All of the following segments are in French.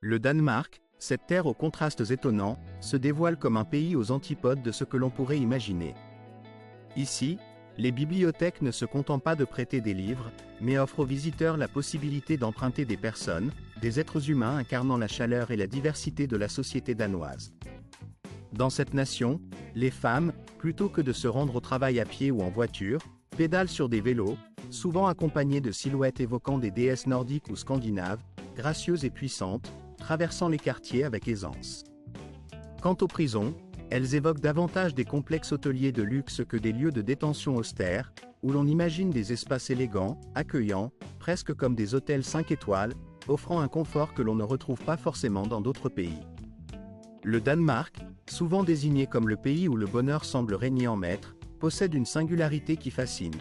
Le Danemark, cette terre aux contrastes étonnants, se dévoile comme un pays aux antipodes de ce que l'on pourrait imaginer. Ici, les bibliothèques ne se contentent pas de prêter des livres, mais offrent aux visiteurs la possibilité d'emprunter des personnes, des êtres humains incarnant la chaleur et la diversité de la société danoise. Dans cette nation, les femmes, plutôt que de se rendre au travail à pied ou en voiture, pédalent sur des vélos, souvent accompagnées de silhouettes évoquant des déesses nordiques ou scandinaves, gracieuses et puissantes, traversant les quartiers avec aisance. Quant aux prisons, elles évoquent davantage des complexes hôteliers de luxe que des lieux de détention austères, où l'on imagine des espaces élégants, accueillants, presque comme des hôtels 5 étoiles, offrant un confort que l'on ne retrouve pas forcément dans d'autres pays. Le Danemark, souvent désigné comme le pays où le bonheur semble régner en maître, possède une singularité qui fascine.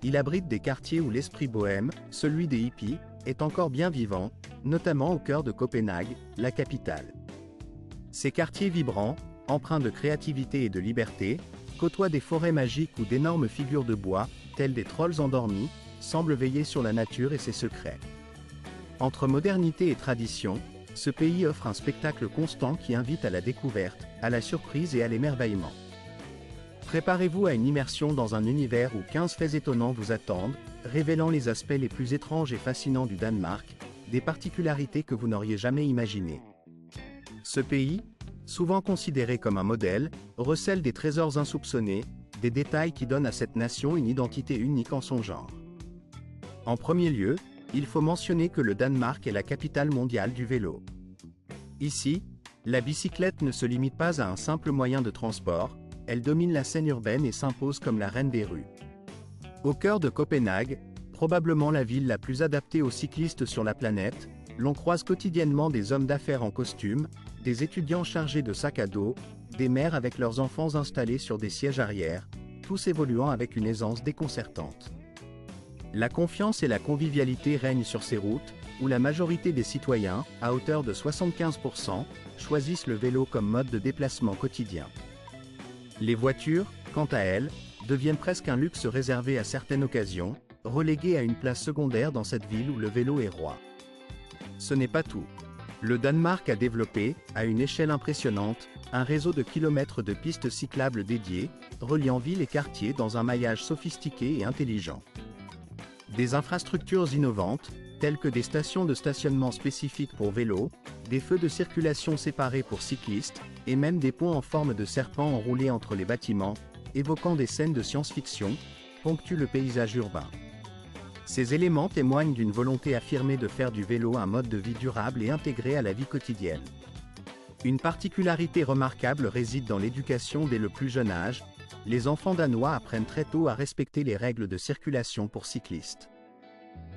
Il abrite des quartiers où l'esprit bohème, celui des hippies, est encore bien vivant, notamment au cœur de Copenhague, la capitale. Ces quartiers vibrants, empreints de créativité et de liberté, côtoient des forêts magiques où d'énormes figures de bois, telles des trolls endormis, semblent veiller sur la nature et ses secrets. Entre modernité et tradition, ce pays offre un spectacle constant qui invite à la découverte, à la surprise et à l'émerveillement. Préparez-vous à une immersion dans un univers où 15 faits étonnants vous attendent, révélant les aspects les plus étranges et fascinants du Danemark, des particularités que vous n'auriez jamais imaginées. Ce pays, souvent considéré comme un modèle, recèle des trésors insoupçonnés, des détails qui donnent à cette nation une identité unique en son genre. En premier lieu, il faut mentionner que le Danemark est la capitale mondiale du vélo. Ici, la bicyclette ne se limite pas à un simple moyen de transport, elle domine la scène urbaine et s'impose comme la reine des rues. Au cœur de Copenhague, probablement la ville la plus adaptée aux cyclistes sur la planète, l'on croise quotidiennement des hommes d'affaires en costume, des étudiants chargés de sacs à dos, des mères avec leurs enfants installés sur des sièges arrière, tous évoluant avec une aisance déconcertante. La confiance et la convivialité règnent sur ces routes, où la majorité des citoyens, à hauteur de 75%, choisissent le vélo comme mode de déplacement quotidien. Les voitures, quant à elles, deviennent presque un luxe réservé à certaines occasions, reléguées à une place secondaire dans cette ville où le vélo est roi. Ce n'est pas tout. Le Danemark a développé, à une échelle impressionnante, un réseau de kilomètres de pistes cyclables dédiées, reliant villes et quartiers dans un maillage sophistiqué et intelligent. Des infrastructures innovantes, telles que des stations de stationnement spécifiques pour vélos, des feux de circulation séparés pour cyclistes, et même des ponts en forme de serpent enroulés entre les bâtiments, évoquant des scènes de science-fiction, ponctuent le paysage urbain. Ces éléments témoignent d'une volonté affirmée de faire du vélo un mode de vie durable et intégré à la vie quotidienne. Une particularité remarquable réside dans l'éducation dès le plus jeune âge. Les enfants danois apprennent très tôt à respecter les règles de circulation pour cyclistes.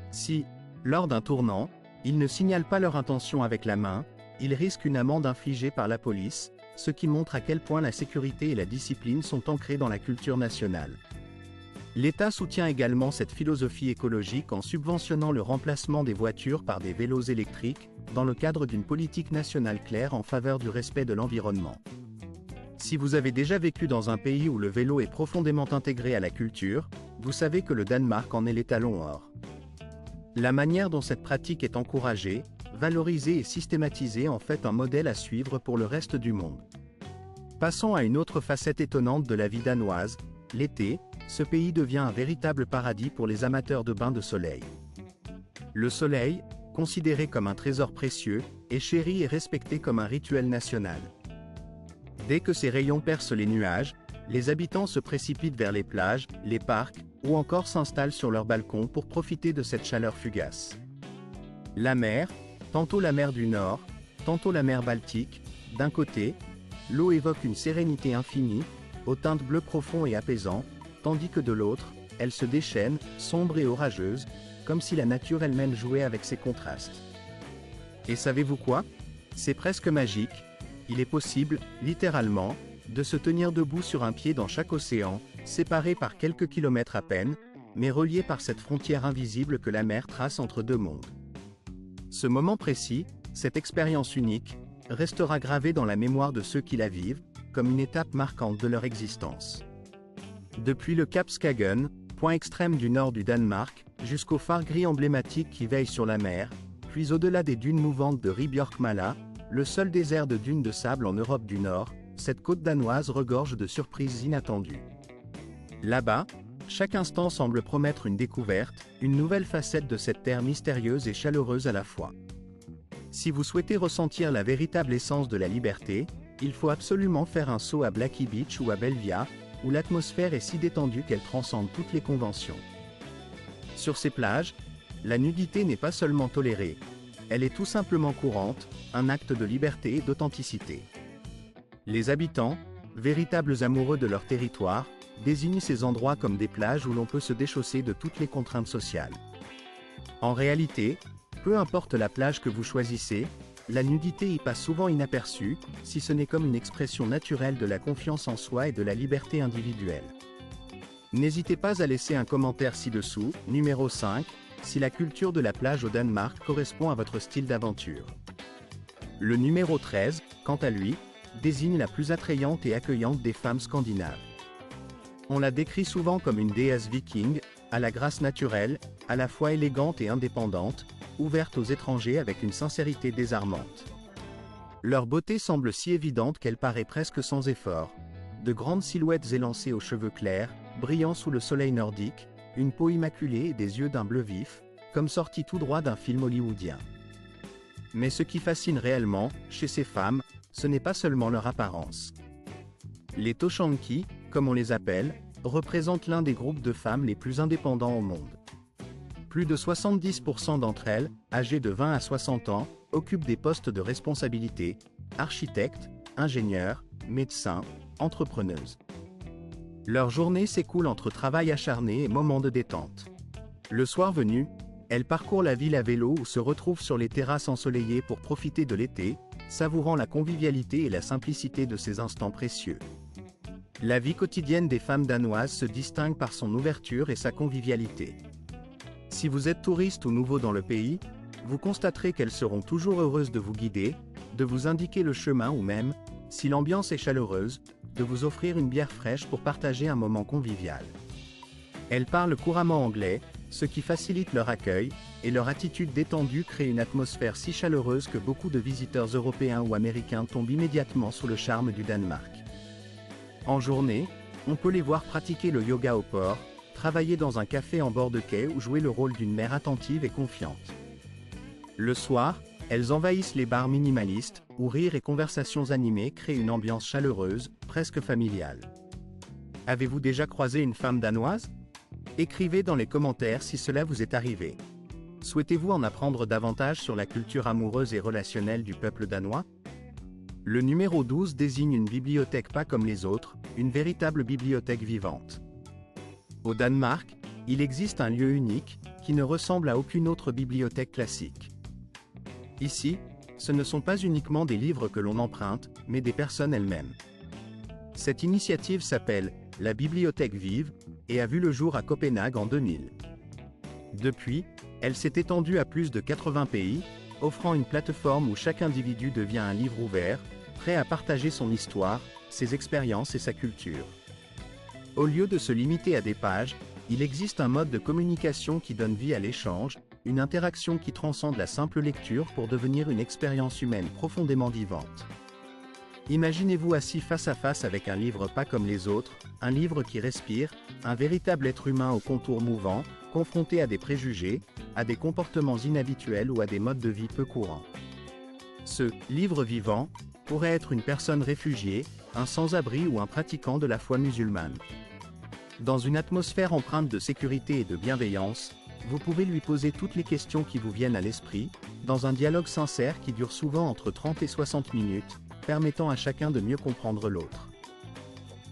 Si, lors d'un tournant, ils ne signalent pas leur intention avec la main, ils risquent une amende infligée par la police, ce qui montre à quel point la sécurité et la discipline sont ancrées dans la culture nationale. L'État soutient également cette philosophie écologique en subventionnant le remplacement des voitures par des vélos électriques, dans le cadre d'une politique nationale claire en faveur du respect de l'environnement. Si vous avez déjà vécu dans un pays où le vélo est profondément intégré à la culture, vous savez que le Danemark en est l'étalon or. La manière dont cette pratique est encouragée, valorisée et systématisée en fait un modèle à suivre pour le reste du monde. Passons à une autre facette étonnante de la vie danoise. L'été, ce pays devient un véritable paradis pour les amateurs de bains de soleil. Le soleil, considéré comme un trésor précieux, est chéri et respecté comme un rituel national. Dès que ses rayons percent les nuages, les habitants se précipitent vers les plages, les parcs, ou encore s'installent sur leurs balcons pour profiter de cette chaleur fugace. La mer, tantôt la mer du Nord, tantôt la mer Baltique, d'un côté, l'eau évoque une sérénité infinie, aux teintes bleu profond et apaisant, tandis que de l'autre, elle se déchaîne, sombre et orageuse, comme si la nature elle-même jouait avec ces contrastes. Et savez-vous quoi? C'est presque magique. Il est possible, littéralement, de se tenir debout sur un pied dans chaque océan, séparé par quelques kilomètres à peine, mais relié par cette frontière invisible que la mer trace entre deux mondes. Ce moment précis, cette expérience unique, restera gravé dans la mémoire de ceux qui la vivent, comme une étape marquante de leur existence. Depuis le cap Skagen, point extrême du nord du Danemark, jusqu'au phare gris emblématique qui veille sur la mer, Puis au-delà des dunes mouvantes de Rí-Björkmala, le seul désert de dunes de sable en Europe du Nord, cette côte danoise regorge de surprises inattendues. Là-bas, chaque instant semble promettre une découverte, une nouvelle facette de cette terre mystérieuse et chaleureuse à la fois. Si vous souhaitez ressentir la véritable essence de la liberté, il faut absolument faire un saut à Blacky Beach ou à Belvia, où l'atmosphère est si détendue qu'elle transcende toutes les conventions. Sur ces plages, la nudité n'est pas seulement tolérée, elle est tout simplement courante, un acte de liberté et d'authenticité. Les habitants, véritables amoureux de leur territoire, désignent ces endroits comme des plages où l'on peut se déchausser de toutes les contraintes sociales. En réalité, peu importe la plage que vous choisissez, la nudité y passe souvent inaperçue, si ce n'est comme une expression naturelle de la confiance en soi et de la liberté individuelle. N'hésitez pas à laisser un commentaire ci-dessous, numéro 5, si la culture de la plage au Danemark correspond à votre style d'aventure. Le numéro 13, quant à lui, désigne la plus attrayante et accueillante des femmes scandinaves. On la décrit souvent comme une déesse viking, à la grâce naturelle, à la fois élégante et indépendante, ouverte aux étrangers avec une sincérité désarmante. Leur beauté semble si évidente qu'elle paraît presque sans effort. De grandes silhouettes élancées aux cheveux clairs, brillant sous le soleil nordique, une peau immaculée et des yeux d'un bleu vif, comme sortis tout droit d'un film hollywoodien. Mais ce qui fascine réellement, chez ces femmes, ce n'est pas seulement leur apparence. Les Toshanki, comme on les appelle, représentent l'un des groupes de femmes les plus indépendants au monde. Plus de 70% d'entre elles, âgées de 20 à 60 ans, occupent des postes de responsabilité, architectes, ingénieurs, médecins, entrepreneuses. Leur journée s'écoule entre travail acharné et moments de détente. Le soir venu, elles parcourent la ville à vélo ou se retrouvent sur les terrasses ensoleillées pour profiter de l'été, savourant la convivialité et la simplicité de ces instants précieux. La vie quotidienne des femmes danoises se distingue par son ouverture et sa convivialité. Si vous êtes touriste ou nouveau dans le pays, vous constaterez qu'elles seront toujours heureuses de vous guider, de vous indiquer le chemin ou même, si l'ambiance est chaleureuse, de vous offrir une bière fraîche pour partager un moment convivial. Elles parlent couramment anglais, ce qui facilite leur accueil, et leur attitude détendue crée une atmosphère si chaleureuse que beaucoup de visiteurs européens ou américains tombent immédiatement sous le charme du Danemark. En journée, on peut les voir pratiquer le yoga au port, travailler dans un café en bord de quai ou jouer le rôle d'une mère attentive et confiante. Le soir, elles envahissent les bars minimalistes, où rire et conversations animées créent une ambiance chaleureuse, presque familiale. Avez-vous déjà croisé une femme danoise? Écrivez dans les commentaires si cela vous est arrivé. Souhaitez-vous en apprendre davantage sur la culture amoureuse et relationnelle du peuple danois? Le numéro 12 désigne une bibliothèque pas comme les autres, une véritable bibliothèque vivante. Au Danemark, il existe un lieu unique, qui ne ressemble à aucune autre bibliothèque classique. Ici, ce ne sont pas uniquement des livres que l'on emprunte, mais des personnes elles-mêmes. Cette initiative s'appelle « La Bibliothèque Vive » et a vu le jour à Copenhague en 2000. Depuis, elle s'est étendue à plus de 80 pays, offrant une plateforme où chaque individu devient un livre ouvert, prêt à partager son histoire, ses expériences et sa culture. Au lieu de se limiter à des pages, il existe un mode de communication qui donne vie à l'échange, une interaction qui transcende la simple lecture pour devenir une expérience humaine profondément vivante. Imaginez-vous assis face à face avec un livre pas comme les autres, un livre qui respire, un véritable être humain aux contours mouvants, confronté à des préjugés, à des comportements inhabituels ou à des modes de vie peu courants. Ce « livre vivant » pourrait être une personne réfugiée, un sans-abri ou un pratiquant de la foi musulmane. Dans une atmosphère empreinte de sécurité et de bienveillance, vous pouvez lui poser toutes les questions qui vous viennent à l'esprit, dans un dialogue sincère qui dure souvent entre 30 et 60 minutes, permettant à chacun de mieux comprendre l'autre.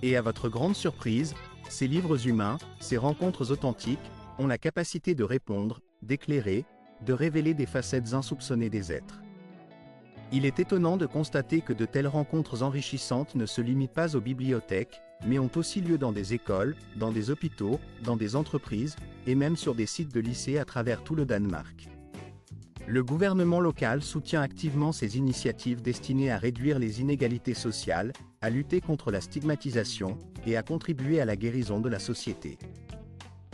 Et à votre grande surprise, ces livres humains, ces rencontres authentiques, ont la capacité de répondre, d'éclairer, de révéler des facettes insoupçonnées des êtres. Il est étonnant de constater que de telles rencontres enrichissantes ne se limitent pas aux bibliothèques, mais ont aussi lieu dans des écoles, dans des hôpitaux, dans des entreprises, et même sur des sites de lycées à travers tout le Danemark. Le gouvernement local soutient activement ces initiatives destinées à réduire les inégalités sociales, à lutter contre la stigmatisation, et à contribuer à la guérison de la société.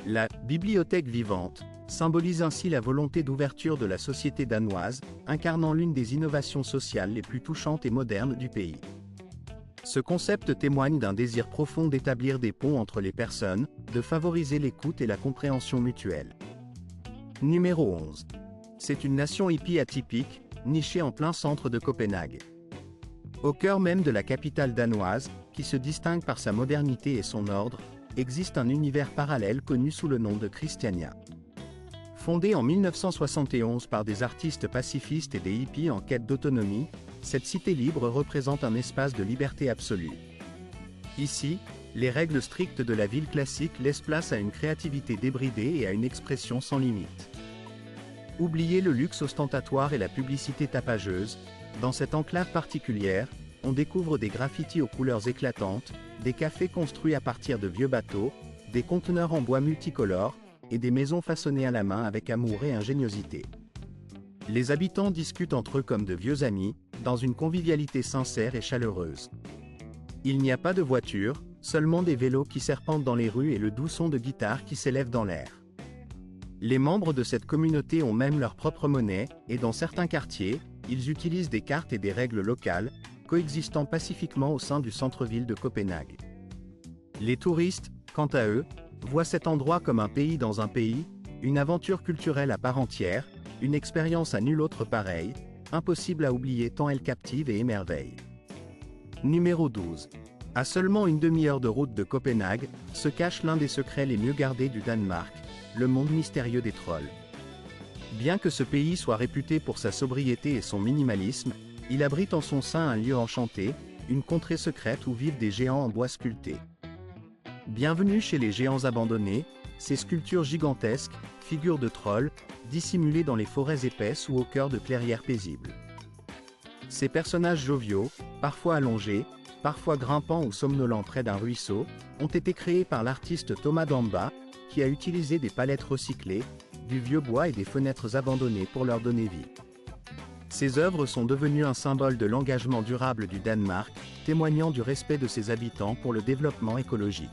La bibliothèque vivante symbolise ainsi la volonté d'ouverture de la société danoise, incarnant l'une des innovations sociales les plus touchantes et modernes du pays. Ce concept témoigne d'un désir profond d'établir des ponts entre les personnes, de favoriser l'écoute et la compréhension mutuelle. Numéro 11. C'est une nation hippie atypique, nichée en plein centre de Copenhague. Au cœur même de la capitale danoise, qui se distingue par sa modernité et son ordre, existe un univers parallèle connu sous le nom de Christiania. Fondée en 1971 par des artistes pacifistes et des hippies en quête d'autonomie, cette cité libre représente un espace de liberté absolue. Ici, les règles strictes de la ville classique laissent place à une créativité débridée et à une expression sans limite. Oubliez le luxe ostentatoire et la publicité tapageuse, dans cette enclave particulière, on découvre des graffitis aux couleurs éclatantes, des cafés construits à partir de vieux bateaux, des conteneurs en bois multicolores, et des maisons façonnées à la main avec amour et ingéniosité. Les habitants discutent entre eux comme de vieux amis, dans une convivialité sincère et chaleureuse. Il n'y a pas de voitures, seulement des vélos qui serpentent dans les rues et le doux son de guitare qui s'élève dans l'air. Les membres de cette communauté ont même leur propre monnaie, et dans certains quartiers, ils utilisent des cartes et des règles locales, coexistant pacifiquement au sein du centre-ville de Copenhague. Les touristes, quant à eux, voient cet endroit comme un pays dans un pays, une aventure culturelle à part entière, une expérience à nulle autre pareille, impossible à oublier tant elle captive et émerveille. Numéro 12. À seulement une demi-heure de route de Copenhague, se cache l'un des secrets les mieux gardés du Danemark, le monde mystérieux des trolls. Bien que ce pays soit réputé pour sa sobriété et son minimalisme, il abrite en son sein un lieu enchanté, une contrée secrète où vivent des géants en bois sculptés. Bienvenue chez les géants abandonnés, ces sculptures gigantesques, figures de trolls, dissimulées dans les forêts épaisses ou au cœur de clairières paisibles. Ces personnages joviaux, parfois allongés, parfois grimpant ou somnolents près d'un ruisseau, ont été créés par l'artiste Thomas Damba, qui a utilisé des palettes recyclées, du vieux bois et des fenêtres abandonnées pour leur donner vie. Ces œuvres sont devenues un symbole de l'engagement durable du Danemark, témoignant du respect de ses habitants pour le développement écologique.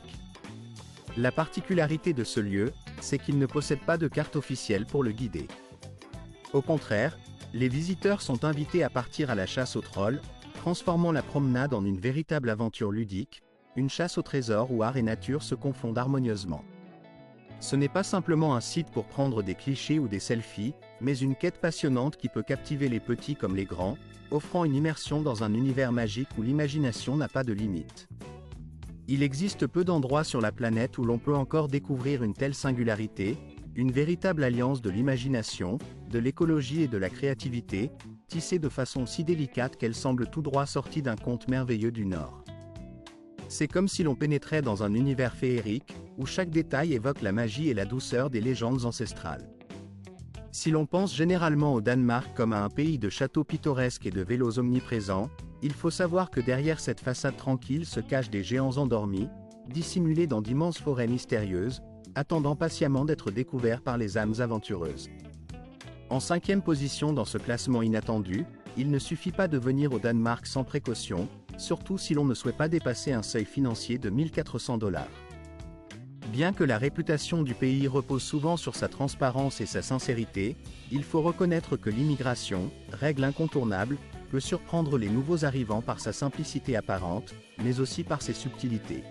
La particularité de ce lieu, c'est qu'il ne possède pas de carte officielle pour le guider. Au contraire, les visiteurs sont invités à partir à la chasse aux trolls, transformant la promenade en une véritable aventure ludique, une chasse au trésor où art et nature se confondent harmonieusement. Ce n'est pas simplement un site pour prendre des clichés ou des selfies, mais une quête passionnante qui peut captiver les petits comme les grands, offrant une immersion dans un univers magique où l'imagination n'a pas de limite. Il existe peu d'endroits sur la planète où l'on peut encore découvrir une telle singularité, une véritable alliance de l'imagination, de l'écologie et de la créativité, tissée de façon si délicate qu'elle semble tout droit sortie d'un conte merveilleux du Nord. C'est comme si l'on pénétrait dans un univers féerique, où chaque détail évoque la magie et la douceur des légendes ancestrales. Si l'on pense généralement au Danemark comme à un pays de châteaux pittoresques et de vélos omniprésents, il faut savoir que derrière cette façade tranquille se cachent des géants endormis, dissimulés dans d'immenses forêts mystérieuses, attendant patiemment d'être découverts par les âmes aventureuses. En 5e position dans ce classement inattendu, il ne suffit pas de venir au Danemark sans précaution, surtout si l'on ne souhaite pas dépasser un seuil financier de 1 400 $. Bien que la réputation du pays repose souvent sur sa transparence et sa sincérité, il faut reconnaître que l'immigration, règle incontournable, peut surprendre les nouveaux arrivants par sa simplicité apparente, mais aussi par ses subtilités.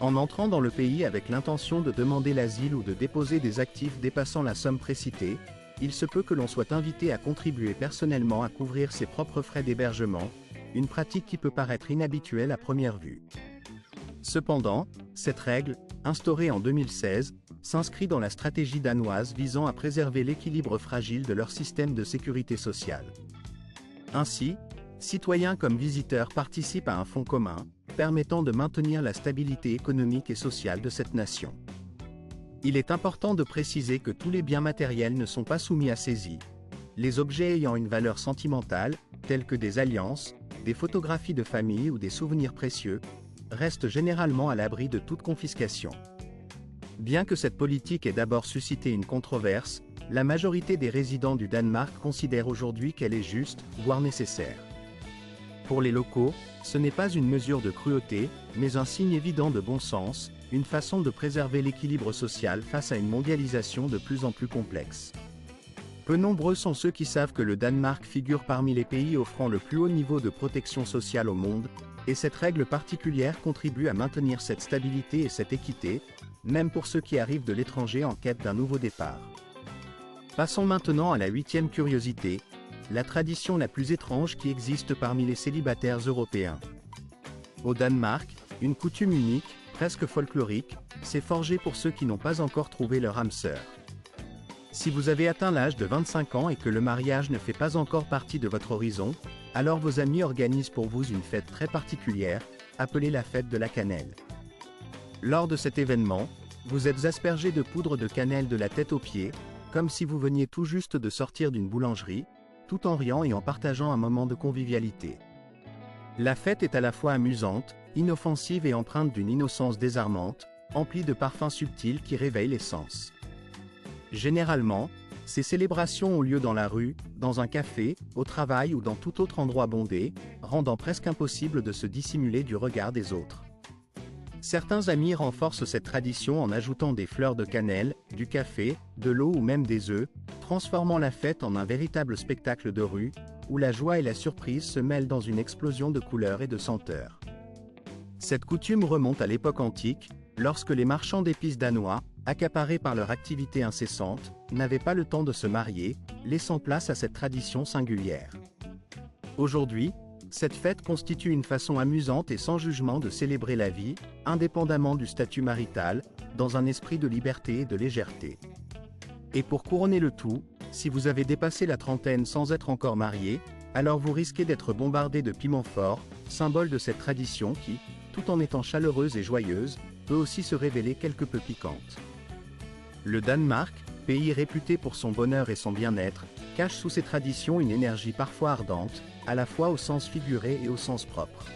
En entrant dans le pays avec l'intention de demander l'asile ou de déposer des actifs dépassant la somme précitée, il se peut que l'on soit invité à contribuer personnellement à couvrir ses propres frais d'hébergement, une pratique qui peut paraître inhabituelle à première vue. Cependant, cette règle, instaurée en 2016, s'inscrit dans la stratégie danoise visant à préserver l'équilibre fragile de leur système de sécurité sociale. Ainsi, citoyens comme visiteurs participent à un fonds commun, permettant de maintenir la stabilité économique et sociale de cette nation. Il est important de préciser que tous les biens matériels ne sont pas soumis à saisie. Les objets ayant une valeur sentimentale, tels que des alliances, des photographies de famille ou des souvenirs précieux, restent généralement à l'abri de toute confiscation. Bien que cette politique ait d'abord suscité une controverse, la majorité des résidents du Danemark considèrent aujourd'hui qu'elle est juste, voire nécessaire. Pour les locaux, ce n'est pas une mesure de cruauté, mais un signe évident de bon sens, une façon de préserver l'équilibre social face à une mondialisation de plus en plus complexe. Peu nombreux sont ceux qui savent que le Danemark figure parmi les pays offrant le plus haut niveau de protection sociale au monde, et cette règle particulière contribue à maintenir cette stabilité et cette équité, même pour ceux qui arrivent de l'étranger en quête d'un nouveau départ. Passons maintenant à la 8e curiosité, la tradition la plus étrange qui existe parmi les célibataires européens. Au Danemark, une coutume unique, presque folklorique, s'est forgée pour ceux qui n'ont pas encore trouvé leur âme sœur. Si vous avez atteint l'âge de 25 ans et que le mariage ne fait pas encore partie de votre horizon, alors vos amis organisent pour vous une fête très particulière, appelée la fête de la cannelle. Lors de cet événement, vous êtes aspergé de poudre de cannelle de la tête aux pieds, comme si vous veniez tout juste de sortir d'une boulangerie, tout en riant et en partageant un moment de convivialité. La fête est à la fois amusante, inoffensive et empreinte d'une innocence désarmante, emplie de parfums subtils qui réveillent les sens. Généralement, ces célébrations ont lieu dans la rue, dans un café, au travail ou dans tout autre endroit bondé, rendant presque impossible de se dissimuler du regard des autres. Certains amis renforcent cette tradition en ajoutant des fleurs de cannelle, du café, de l'eau ou même des œufs, transformant la fête en un véritable spectacle de rue, où la joie et la surprise se mêlent dans une explosion de couleurs et de senteurs. Cette coutume remonte à l'époque antique, lorsque les marchands d'épices danois, accaparés par leur activité incessante, n'avaient pas le temps de se marier, laissant place à cette tradition singulière. Aujourd'hui, cette fête constitue une façon amusante et sans jugement de célébrer la vie, indépendamment du statut marital, dans un esprit de liberté et de légèreté. Et pour couronner le tout, si vous avez dépassé la trentaine sans être encore marié, alors vous risquez d'être bombardé de piment fort, symbole de cette tradition qui, tout en étant chaleureuse et joyeuse, peut aussi se révéler quelque peu piquante. Le Danemark, pays réputé pour son bonheur et son bien-être, cache sous ses traditions une énergie parfois ardente, à la fois au sens figuré et au sens propre.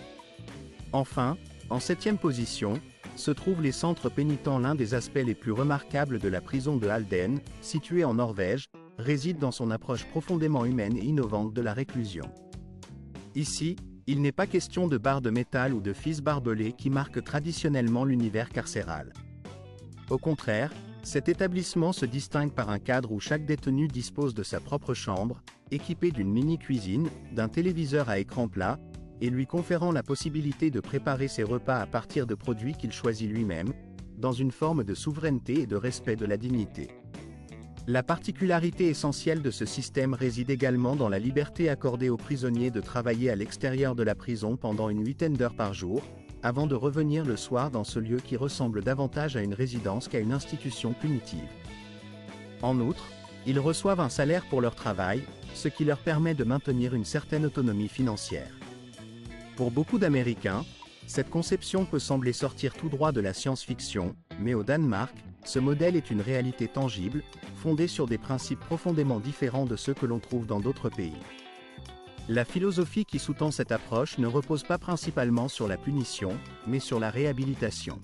Enfin, en 7e position, se trouvent les centres pénitents. L'un des aspects les plus remarquables de la prison de Halden, située en Norvège, réside dans son approche profondément humaine et innovante de la réclusion. Ici, il n'est pas question de barres de métal ou de fils barbelés qui marquent traditionnellement l'univers carcéral. Au contraire, cet établissement se distingue par un cadre où chaque détenu dispose de sa propre chambre, équipée d'une mini-cuisine, d'un téléviseur à écran plat, et lui conférant la possibilité de préparer ses repas à partir de produits qu'il choisit lui-même, dans une forme de souveraineté et de respect de la dignité. La particularité essentielle de ce système réside également dans la liberté accordée aux prisonniers de travailler à l'extérieur de la prison pendant une 8aine d'heures par jour, avant de revenir le soir dans ce lieu qui ressemble davantage à une résidence qu'à une institution punitive. En outre, ils reçoivent un salaire pour leur travail, ce qui leur permet de maintenir une certaine autonomie financière. Pour beaucoup d'Américains, cette conception peut sembler sortir tout droit de la science-fiction, mais au Danemark, ce modèle est une réalité tangible, fondée sur des principes profondément différents de ceux que l'on trouve dans d'autres pays. La philosophie qui sous-tend cette approche ne repose pas principalement sur la punition, mais sur la réhabilitation.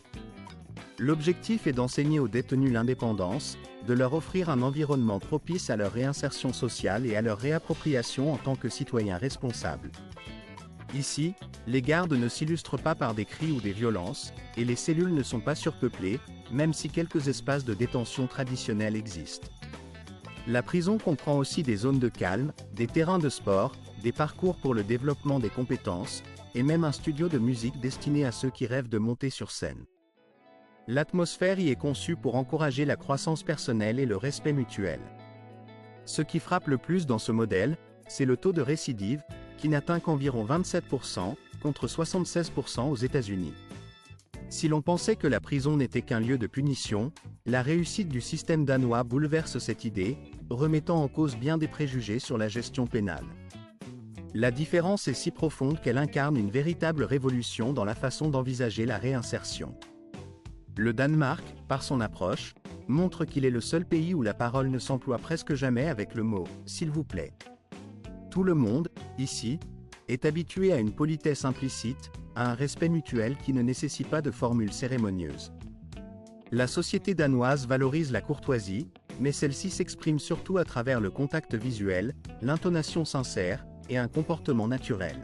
L'objectif est d'enseigner aux détenus l'indépendance, de leur offrir un environnement propice à leur réinsertion sociale et à leur réappropriation en tant que citoyens responsables. Ici, les gardes ne s'illustrent pas par des cris ou des violences, et les cellules ne sont pas surpeuplées, même si quelques espaces de détention traditionnels existent. La prison comprend aussi des zones de calme, des terrains de sport, des parcours pour le développement des compétences, et même un studio de musique destiné à ceux qui rêvent de monter sur scène. L'atmosphère y est conçue pour encourager la croissance personnelle et le respect mutuel. Ce qui frappe le plus dans ce modèle, c'est le taux de récidive, qui n'atteint qu'environ 27%, contre 76% aux États-Unis. Si l'on pensait que la prison n'était qu'un lieu de punition, la réussite du système danois bouleverse cette idée, remettant en cause bien des préjugés sur la gestion pénale. La différence est si profonde qu'elle incarne une véritable révolution dans la façon d'envisager la réinsertion. Le Danemark, par son approche, montre qu'il est le seul pays où la parole ne s'emploie presque jamais avec le mot « s'il vous plaît ». Tout le monde, ici, est habitué à une politesse implicite, à un respect mutuel qui ne nécessite pas de formules cérémonieuses. La société danoise valorise la courtoisie, mais celle-ci s'exprime surtout à travers le contact visuel, l'intonation sincère, et un comportement naturel.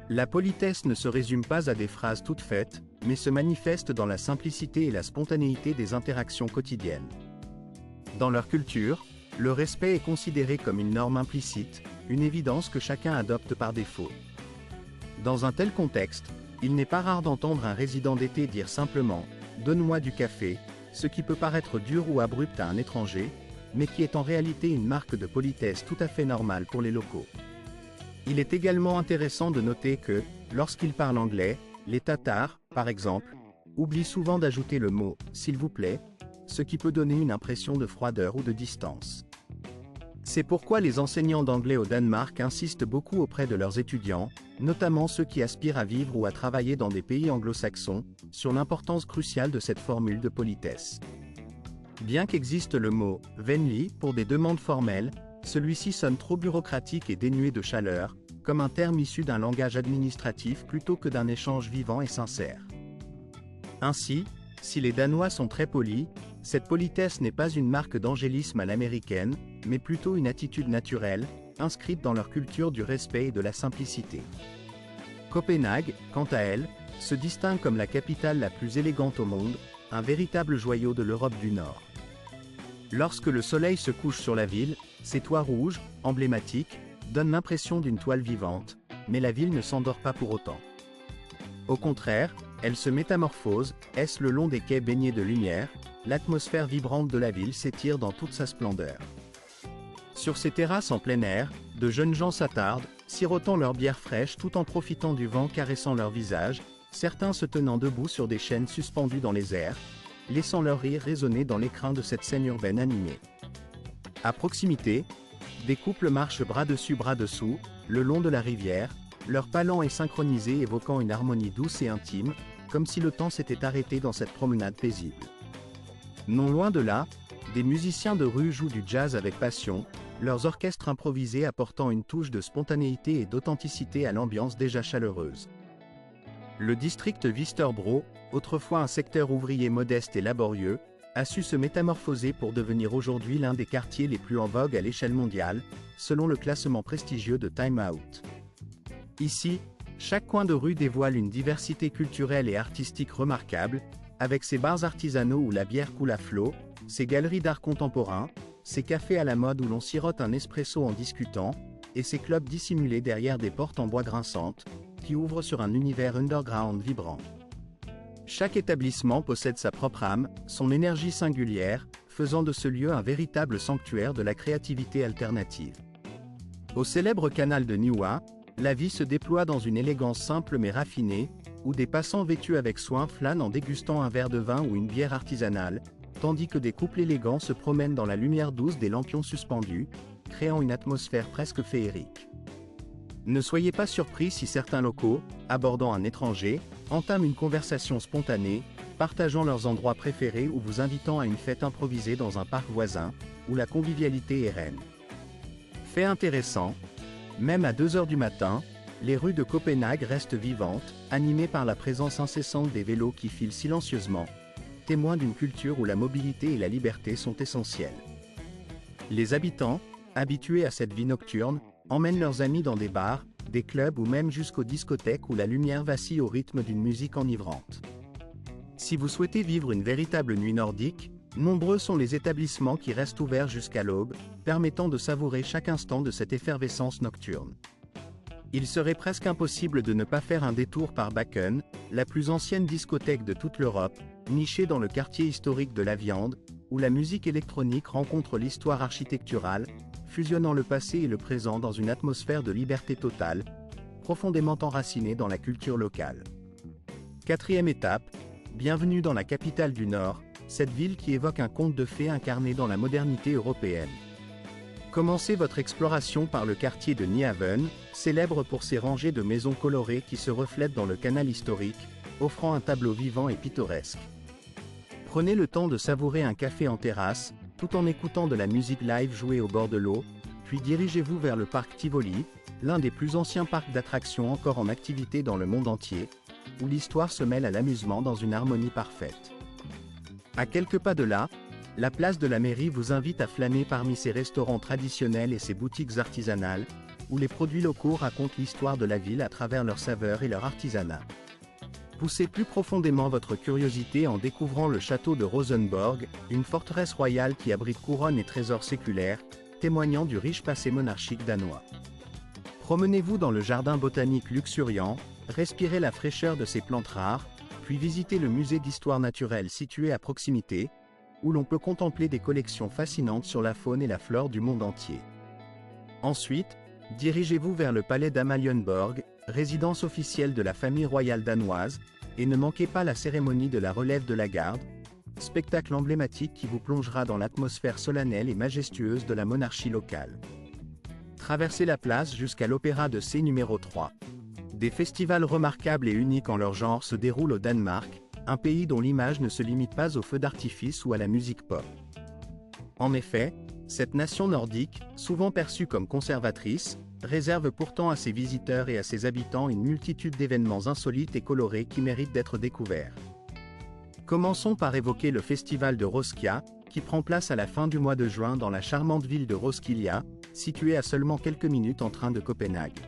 La politesse ne se résume pas à des phrases toutes faites, mais se manifeste dans la simplicité et la spontanéité des interactions quotidiennes. Dans leur culture, le respect est considéré comme une norme implicite, une évidence que chacun adopte par défaut. Dans un tel contexte, il n'est pas rare d'entendre un résident d'été dire simplement « Donne-moi du café », ce qui peut paraître dur ou abrupt à un étranger, mais qui est en réalité une marque de politesse tout à fait normale pour les locaux. Il est également intéressant de noter que, lorsqu'ils parlent anglais, les Tatars, par exemple, oublient souvent d'ajouter le mot « s'il vous plaît », ce qui peut donner une impression de froideur ou de distance. C'est pourquoi les enseignants d'anglais au Danemark insistent beaucoup auprès de leurs étudiants, notamment ceux qui aspirent à vivre ou à travailler dans des pays anglo-saxons, sur l'importance cruciale de cette formule de politesse. Bien qu'existe le mot « venlig » pour des demandes formelles, celui-ci sonne trop bureaucratique et dénué de chaleur, comme un terme issu d'un langage administratif plutôt que d'un échange vivant et sincère. Ainsi, si les Danois sont très polis, cette politesse n'est pas une marque d'angélisme à l'américaine, mais plutôt une attitude naturelle, inscrite dans leur culture du respect et de la simplicité. Copenhague, quant à elle, se distingue comme la capitale la plus élégante au monde, un véritable joyau de l'Europe du Nord. Lorsque le soleil se couche sur la ville, ses toits rouges, emblématiques, donnent l'impression d'une toile vivante, mais la ville ne s'endort pas pour autant. Au contraire, elle se métamorphose, est-ce le long des quais baignés de lumière, l'atmosphère vibrante de la ville s'étire dans toute sa splendeur. Sur ces terrasses en plein air, de jeunes gens s'attardent, sirotant leur bière fraîche tout en profitant du vent caressant leur visage, certains se tenant debout sur des chaînes suspendues dans les airs, laissant leur rire résonner dans l'écrin de cette scène urbaine animée. À proximité, des couples marchent bras dessus bras dessous, le long de la rivière, leur palan est synchronisé évoquant une harmonie douce et intime, comme si le temps s'était arrêté dans cette promenade paisible. Non loin de là, des musiciens de rue jouent du jazz avec passion, leurs orchestres improvisés apportant une touche de spontanéité et d'authenticité à l'ambiance déjà chaleureuse. Le district Vesterbro, autrefois un secteur ouvrier modeste et laborieux, a su se métamorphoser pour devenir aujourd'hui l'un des quartiers les plus en vogue à l'échelle mondiale, selon le classement prestigieux de Time Out. Ici, chaque coin de rue dévoile une diversité culturelle et artistique remarquable, avec ses bars artisanaux où la bière coule à flot, ses galeries d'art contemporain, ses cafés à la mode où l'on sirote un espresso en discutant, et ses clubs dissimulés derrière des portes en bois grinçantes, qui ouvrent sur un univers underground vibrant. Chaque établissement possède sa propre âme, son énergie singulière, faisant de ce lieu un véritable sanctuaire de la créativité alternative. Au célèbre canal de Nieuwa, la vie se déploie dans une élégance simple mais raffinée, où des passants vêtus avec soin flânent en dégustant un verre de vin ou une bière artisanale, tandis que des couples élégants se promènent dans la lumière douce des lampions suspendus, créant une atmosphère presque féerique. Ne soyez pas surpris si certains locaux, abordant un étranger, entament une conversation spontanée, partageant leurs endroits préférés ou vous invitant à une fête improvisée dans un parc voisin, où la convivialité est reine. Fait intéressant, même à 2 heures du matin, les rues de Copenhague restent vivantes, animées par la présence incessante des vélos qui filent silencieusement, témoins d'une culture où la mobilité et la liberté sont essentielles. Les habitants, habitués à cette vie nocturne, emmènent leurs amis dans des bars, des clubs ou même jusqu'aux discothèques où la lumière vacille au rythme d'une musique enivrante. Si vous souhaitez vivre une véritable nuit nordique, nombreux sont les établissements qui restent ouverts jusqu'à l'aube, permettant de savourer chaque instant de cette effervescence nocturne. Il serait presque impossible de ne pas faire un détour par Bakken, la plus ancienne discothèque de toute l'Europe, nichée dans le quartier historique de la Viande, où la musique électronique rencontre l'histoire architecturale, fusionnant le passé et le présent dans une atmosphère de liberté totale, profondément enracinée dans la culture locale. 4e étape, bienvenue dans la capitale du Nord, cette ville qui évoque un conte de fées incarné dans la modernité européenne. Commencez votre exploration par le quartier de Nyhavn, célèbre pour ses rangées de maisons colorées qui se reflètent dans le canal historique, offrant un tableau vivant et pittoresque. Prenez le temps de savourer un café en terrasse, tout en écoutant de la musique live jouée au bord de l'eau, puis dirigez-vous vers le parc Tivoli, l'un des plus anciens parcs d'attractions encore en activité dans le monde entier, où l'histoire se mêle à l'amusement dans une harmonie parfaite. À quelques pas de là, la place de la mairie vous invite à flâner parmi ses restaurants traditionnels et ses boutiques artisanales, où les produits locaux racontent l'histoire de la ville à travers leurs saveurs et leur artisanat. Poussez plus profondément votre curiosité en découvrant le château de Rosenborg, une forteresse royale qui abrite couronne et trésors séculaires, témoignant du riche passé monarchique danois. Promenez-vous dans le jardin botanique luxuriant, respirez la fraîcheur de ces plantes rares, puis visitez le musée d'histoire naturelle situé à proximité, où l'on peut contempler des collections fascinantes sur la faune et la flore du monde entier. Ensuite, dirigez-vous vers le palais d'Amalienborg, résidence officielle de la famille royale danoise, et ne manquez pas la cérémonie de la relève de la garde, spectacle emblématique qui vous plongera dans l'atmosphère solennelle et majestueuse de la monarchie locale. Traversez la place jusqu'à l'Opéra de C numéro 3. Des festivals remarquables et uniques en leur genre se déroulent au Danemark, un pays dont l'image ne se limite pas aux feux d'artifice ou à la musique pop. En effet, cette nation nordique, souvent perçue comme conservatrice, réserve pourtant à ses visiteurs et à ses habitants une multitude d'événements insolites et colorés qui méritent d'être découverts. Commençons par évoquer le festival de Roskia, qui prend place à la fin du mois de juin dans la charmante ville de Roskilde, située à seulement quelques minutes en train de Copenhague.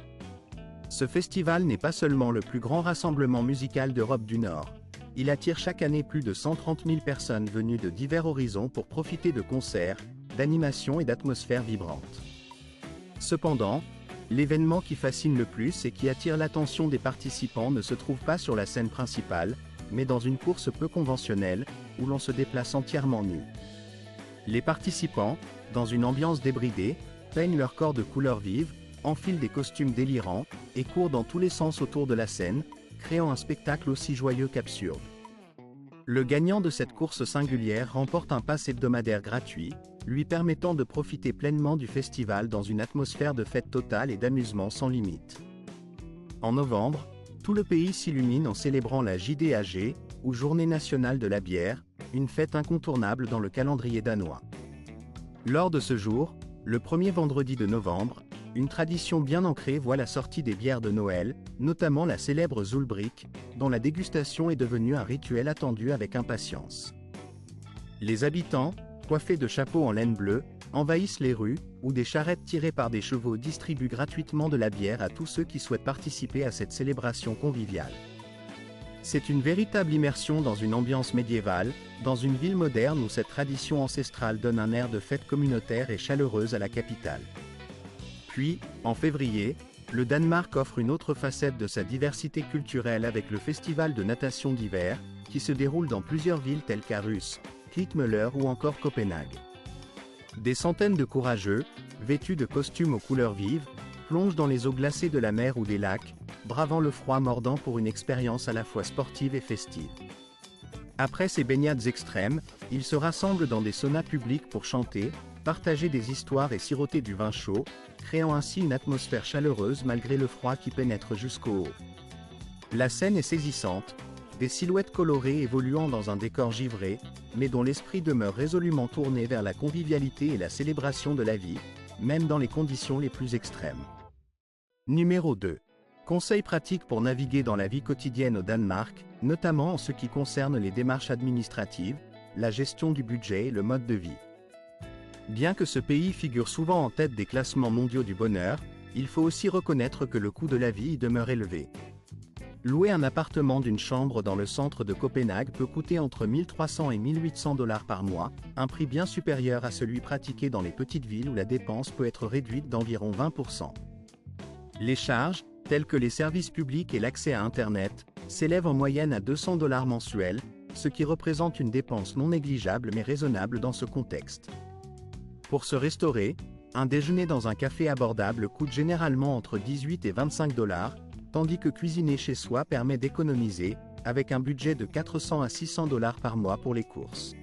Ce festival n'est pas seulement le plus grand rassemblement musical d'Europe du Nord. Il attire chaque année plus de 130 000 personnes venues de divers horizons pour profiter de concerts, d'animations et d'atmosphères vibrantes. Cependant, l'événement qui fascine le plus et qui attire l'attention des participants ne se trouve pas sur la scène principale, mais dans une course peu conventionnelle, où l'on se déplace entièrement nu. Les participants, dans une ambiance débridée, peignent leur corps de couleurs vives, enfilent des costumes délirants, et courent dans tous les sens autour de la scène, créant un spectacle aussi joyeux qu'absurde. Le gagnant de cette course singulière remporte un pass hebdomadaire gratuit, lui permettant de profiter pleinement du festival dans une atmosphère de fête totale et d'amusement sans limite. En novembre, tout le pays s'illumine en célébrant la JDAG, ou Journée nationale de la bière, une fête incontournable dans le calendrier danois. Lors de ce jour, le premier vendredi de novembre, une tradition bien ancrée voit la sortie des bières de Noël, notamment la célèbre Zulbrik, dont la dégustation est devenue un rituel attendu avec impatience. Les habitants, coiffés de chapeaux en laine bleue, envahissent les rues, où des charrettes tirées par des chevaux distribuent gratuitement de la bière à tous ceux qui souhaitent participer à cette célébration conviviale. C'est une véritable immersion dans une ambiance médiévale, dans une ville moderne où cette tradition ancestrale donne un air de fête communautaire et chaleureuse à la capitale. Puis, en février, le Danemark offre une autre facette de sa diversité culturelle avec le festival de natation d'hiver, qui se déroule dans plusieurs villes telles qu'Aarhus, Klitmøller ou encore Copenhague. Des centaines de courageux, vêtus de costumes aux couleurs vives, plongent dans les eaux glacées de la mer ou des lacs, bravant le froid mordant pour une expérience à la fois sportive et festive. Après ces baignades extrêmes, ils se rassemblent dans des saunas publics pour chanter, partager des histoires et siroter du vin chaud, créant ainsi une atmosphère chaleureuse malgré le froid qui pénètre jusqu'au haut. La scène est saisissante, des silhouettes colorées évoluant dans un décor givré, mais dont l'esprit demeure résolument tourné vers la convivialité et la célébration de la vie, même dans les conditions les plus extrêmes. Numéro 2. Conseils pratiques pour naviguer dans la vie quotidienne au Danemark, notamment en ce qui concerne les démarches administratives, la gestion du budget et le mode de vie. Bien que ce pays figure souvent en tête des classements mondiaux du bonheur, il faut aussi reconnaître que le coût de la vie y demeure élevé. Louer un appartement d'une chambre dans le centre de Copenhague peut coûter entre 1 300 et 1 800 $ par mois, un prix bien supérieur à celui pratiqué dans les petites villes où la dépense peut être réduite d'environ 20%. Les charges, telles que les services publics et l'accès à Internet, s'élèvent en moyenne à 200 $ mensuels, ce qui représente une dépense non négligeable mais raisonnable dans ce contexte. Pour se restaurer, un déjeuner dans un café abordable coûte généralement entre 18 et 25 $, tandis que cuisiner chez soi permet d'économiser, avec un budget de 400 à 600 $ par mois pour les courses.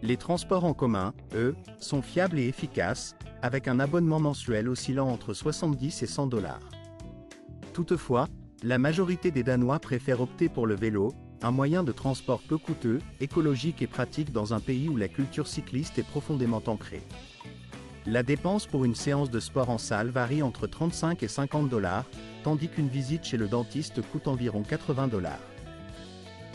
Les transports en commun, eux, sont fiables et efficaces, avec un abonnement mensuel oscillant entre 70 et 100 $. Toutefois, la majorité des Danois préfèrent opter pour le vélo, un moyen de transport peu coûteux, écologique et pratique dans un pays où la culture cycliste est profondément ancrée. La dépense pour une séance de sport en salle varie entre 35 et 50 $, tandis qu'une visite chez le dentiste coûte environ 80 $.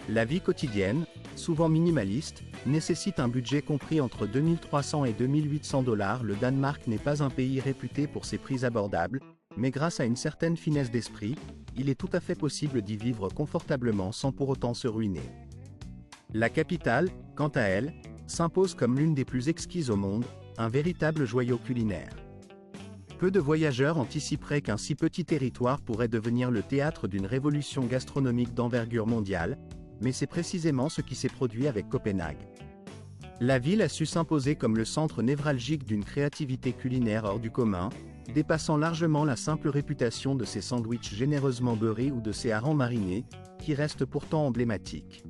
La vie quotidienne, souvent minimaliste, nécessite un budget compris entre 2 300 et 2 800 $. Le Danemark n'est pas un pays réputé pour ses prix abordables, mais grâce à une certaine finesse d'esprit, il est tout à fait possible d'y vivre confortablement sans pour autant se ruiner. La capitale, quant à elle, s'impose comme l'une des plus exquises au monde, un véritable joyau culinaire. Peu de voyageurs anticiperaient qu'un si petit territoire pourrait devenir le théâtre d'une révolution gastronomique d'envergure mondiale, mais c'est précisément ce qui s'est produit avec Copenhague. La ville a su s'imposer comme le centre névralgique d'une créativité culinaire hors du commun, dépassant largement la simple réputation de ses sandwichs généreusement beurrés ou de ses harengs marinés, qui restent pourtant emblématiques.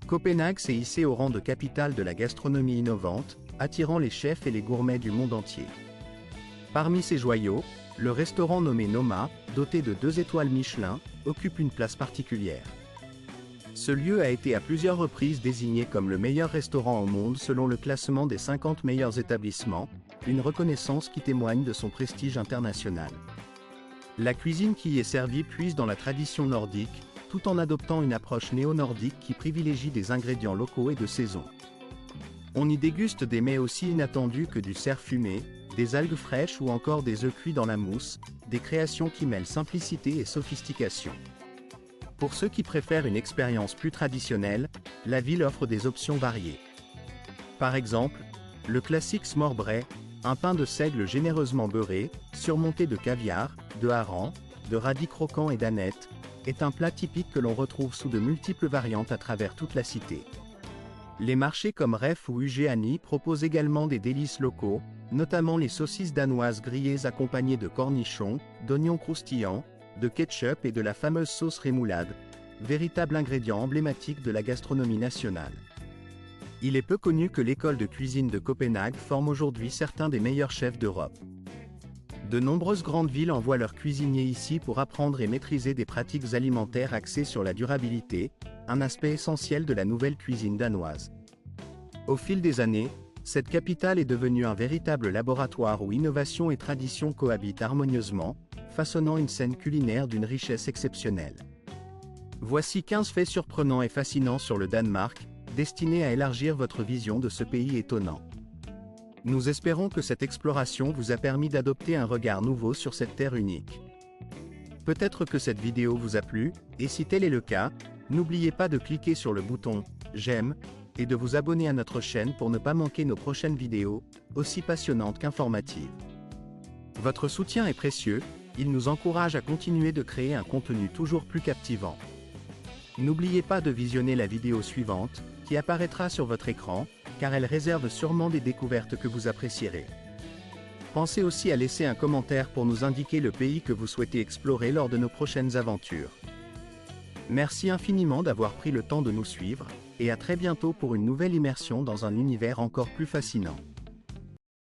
Copenhague s'est hissée au rang de capitale de la gastronomie innovante, attirant les chefs et les gourmets du monde entier. Parmi ses joyaux, le restaurant nommé Noma, doté de 2 étoiles Michelin, occupe une place particulière. Ce lieu a été à plusieurs reprises désigné comme le meilleur restaurant au monde selon le classement des 50 meilleurs établissements, une reconnaissance qui témoigne de son prestige international. La cuisine qui y est servie puise dans la tradition nordique, tout en adoptant une approche néo-nordique qui privilégie des ingrédients locaux et de saison. On y déguste des mets aussi inattendus que du cerf fumé, des algues fraîches ou encore des œufs cuits dans la mousse, des créations qui mêlent simplicité et sophistication. Pour ceux qui préfèrent une expérience plus traditionnelle, la ville offre des options variées. Par exemple, le classique smørrebrød, un pain de seigle généreusement beurré, surmonté de caviar, de harengs, de radis croquants et d'anettes, est un plat typique que l'on retrouve sous de multiples variantes à travers toute la cité. Les marchés comme Ref ou Ugeani proposent également des délices locaux, notamment les saucisses danoises grillées accompagnées de cornichons, d'oignons croustillants, de ketchup et de la fameuse sauce rémoulade, véritable ingrédient emblématique de la gastronomie nationale. Il est peu connu que l'école de cuisine de Copenhague forme aujourd'hui certains des meilleurs chefs d'Europe. De nombreuses grandes villes envoient leurs cuisiniers ici pour apprendre et maîtriser des pratiques alimentaires axées sur la durabilité, un aspect essentiel de la nouvelle cuisine danoise. Au fil des années, cette capitale est devenue un véritable laboratoire où innovation et tradition cohabitent harmonieusement, façonnant une scène culinaire d'une richesse exceptionnelle. Voici 15 faits surprenants et fascinants sur le Danemark, destinés à élargir votre vision de ce pays étonnant. Nous espérons que cette exploration vous a permis d'adopter un regard nouveau sur cette terre unique. Peut-être que cette vidéo vous a plu, et si tel est le cas, n'oubliez pas de cliquer sur le bouton « J'aime » et de vous abonner à notre chaîne pour ne pas manquer nos prochaines vidéos, aussi passionnantes qu'informatives. Votre soutien est précieux, il nous encourage à continuer de créer un contenu toujours plus captivant. N'oubliez pas de visionner la vidéo suivante, qui apparaîtra sur votre écran, car elle réserve sûrement des découvertes que vous apprécierez. Pensez aussi à laisser un commentaire pour nous indiquer le pays que vous souhaitez explorer lors de nos prochaines aventures. Merci infiniment d'avoir pris le temps de nous suivre, et à très bientôt pour une nouvelle immersion dans un univers encore plus fascinant.